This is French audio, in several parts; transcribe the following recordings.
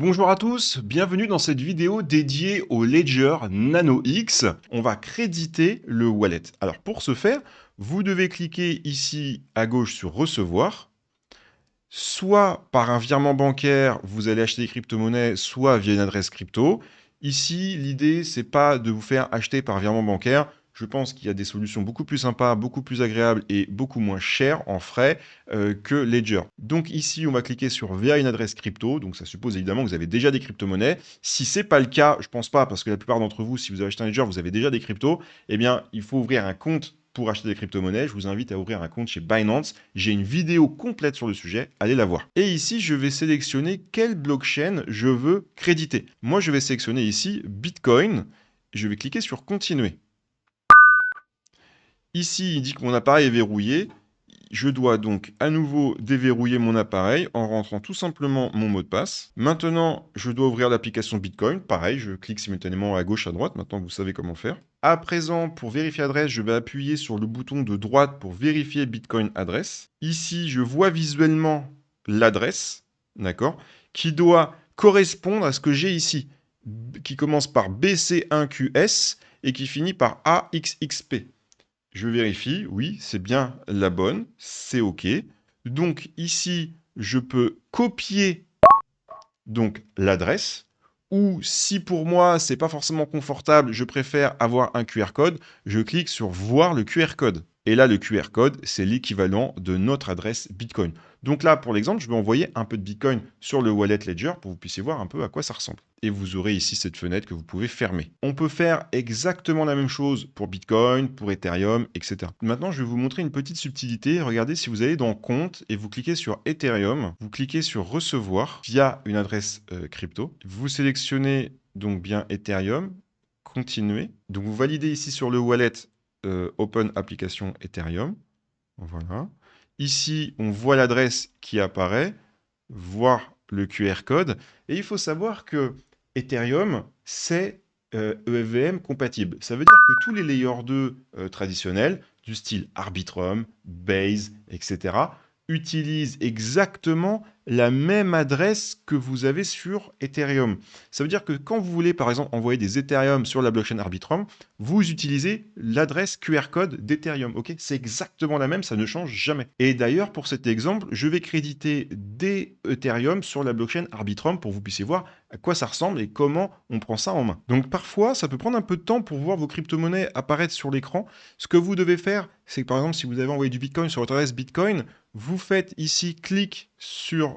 Bonjour à tous, bienvenue dans cette vidéo dédiée au Ledger Nano X. On va créditer le wallet. Alors pour ce faire, vous devez cliquer ici à gauche sur recevoir. Soit par un virement bancaire, vous allez acheter des crypto-monnaies, soit via une adresse crypto. Ici, l'idée, c'est pas de vous faire acheter par virement bancaire. Je pense qu'il y a des solutions beaucoup plus sympas, beaucoup plus agréables et beaucoup moins chères en frais que Ledger. Donc ici, on va cliquer sur via une adresse crypto. Donc ça suppose évidemment que vous avez déjà des crypto-monnaies. Si c'est pas le cas, je pense pas, parce que la plupart d'entre vous, si vous avez acheté un Ledger, vous avez déjà des cryptos. Eh bien, il faut ouvrir un compte pour acheter des crypto-monnaies. Je vous invite à ouvrir un compte chez Binance. J'ai une vidéo complète sur le sujet, allez la voir. Et ici, je vais sélectionner quelle blockchain je veux créditer. Moi, je vais sélectionner ici Bitcoin. Je vais cliquer sur continuer. Ici, il dit que mon appareil est verrouillé. Je dois donc à nouveau déverrouiller mon appareil en rentrant tout simplement mon mot de passe. Maintenant, je dois ouvrir l'application Bitcoin. Pareil, je clique simultanément à gauche, à droite. Maintenant, vous savez comment faire. À présent, pour vérifier l'adresse, je vais appuyer sur le bouton de droite pour vérifier Bitcoin adresse. Ici, je vois visuellement l'adresse, d'accord, qui doit correspondre à ce que j'ai ici, qui commence par BC1QS et qui finit par AXXP. Je vérifie, oui, c'est bien la bonne, c'est OK. Donc ici, je peux copier donc l'adresse, ou si pour moi, c'est pas forcément confortable, je préfère avoir un QR code, je clique sur voir le QR code. Et là, le QR code, c'est l'équivalent de notre adresse Bitcoin. Donc là, pour l'exemple, je vais envoyer un peu de Bitcoin sur le wallet Ledger pour que vous puissiez voir un peu à quoi ça ressemble. Et vous aurez ici cette fenêtre que vous pouvez fermer. On peut faire exactement la même chose pour Bitcoin, pour Ethereum, etc. Maintenant, je vais vous montrer une petite subtilité. Regardez, si vous allez dans Compte et vous cliquez sur Ethereum, vous cliquez sur Recevoir via une adresse crypto. Vous sélectionnez donc bien Ethereum, Continuer. Donc vous validez ici sur le wallet Open Application Ethereum. Voilà. Ici, on voit l'adresse qui apparaît, voir le QR code. Et il faut savoir que Ethereum, c'est EVM compatible. Ça veut dire que tous les layers 2 traditionnels, du style Arbitrum, Base, etc., utilisent exactement la même adresse que vous avez sur Ethereum. Ça veut dire que quand vous voulez, par exemple, envoyer des Ethereum sur la blockchain Arbitrum, vous utilisez l'adresse QR code d'Ethereum. Ok, c'est exactement la même, ça ne change jamais. Et d'ailleurs, pour cet exemple, je vais créditer des Ethereum sur la blockchain Arbitrum pour que vous puissiez voir à quoi ça ressemble et comment on prend ça en main. Donc parfois, ça peut prendre un peu de temps pour voir vos crypto-monnaies apparaître sur l'écran. Ce que vous devez faire, c'est que par exemple, si vous avez envoyé du Bitcoin sur votre adresse Bitcoin, vous faites ici clic sur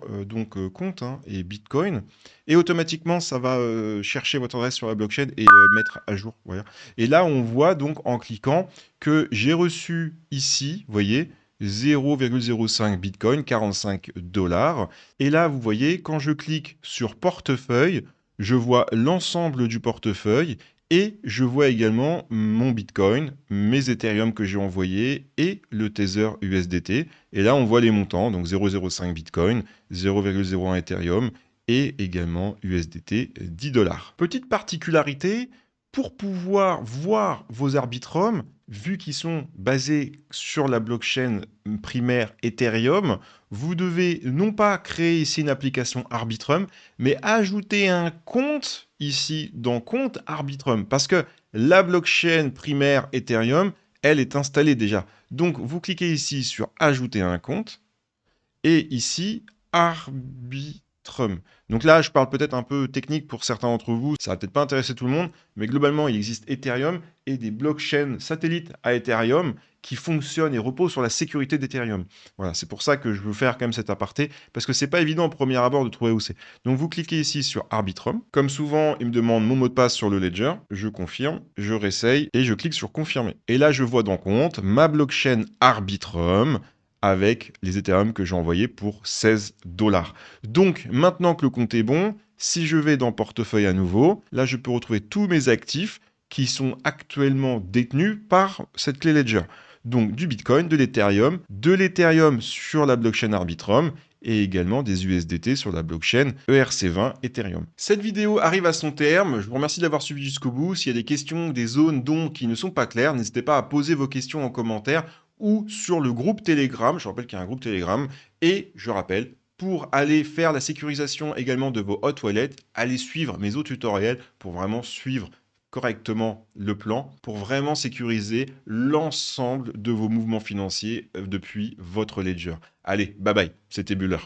compte et Bitcoin, et automatiquement, ça va chercher votre adresse sur la blockchain et mettre à jour. Voilà. Et là, on voit donc en cliquant que j'ai reçu ici, vous voyez, 0,05 Bitcoin, 45 dollars. Et là, vous voyez, quand je clique sur portefeuille, je vois l'ensemble du portefeuille et je vois également mon Bitcoin, mes Ethereum que j'ai envoyés et le Tether USDT. Et là, on voit les montants, donc 0,05 Bitcoin, 0,01 Ethereum et également USDT 10 dollars. Petite particularité, pour pouvoir voir vos Arbitrum, vu qu'ils sont basés sur la blockchain primaire Ethereum, vous devez non pas créer ici une application Arbitrum, mais ajouter un compte ici dans compte Arbitrum, parce que la blockchain primaire Ethereum, elle est installée déjà. Donc vous cliquez ici sur ajouter un compte, et ici Arbitrum. Donc là, je parle peut-être un peu technique pour certains d'entre vous, ça va peut-être pas intéresser tout le monde, mais globalement, il existe Ethereum et des blockchains satellites à Ethereum qui fonctionnent et reposent sur la sécurité d'Ethereum. Voilà, c'est pour ça que je veux faire quand même cet aparté, parce que c'est pas évident au premier abord de trouver où c'est. Donc vous cliquez ici sur Arbitrum. Comme souvent, il me demande mon mot de passe sur le Ledger. Je confirme, je réessaye et je clique sur confirmer. Et là, je vois dans compte ma blockchain Arbitrum avec les Ethereum que j'ai envoyés pour 16 dollars. Donc, maintenant que le compte est bon, si je vais dans portefeuille à nouveau, là, je peux retrouver tous mes actifs qui sont actuellement détenus par cette clé Ledger. Donc, du Bitcoin, de l'Ethereum sur la blockchain Arbitrum et également des USDT sur la blockchain ERC20 Ethereum. Cette vidéo arrive à son terme. Je vous remercie d'avoir suivi jusqu'au bout. S'il y a des questions, des zones d'ombre qui ne sont pas claires, n'hésitez pas à poser vos questions en commentaire ou sur le groupe Telegram. Je rappelle qu'il y a un groupe Telegram. Et je rappelle, Pour aller faire la sécurisation également de vos hot wallets, allez suivre mes autres tutoriels pour vraiment suivre correctement le plan, pour vraiment sécuriser l'ensemble de vos mouvements financiers depuis votre ledger. Allez, bye bye, c'était Buller.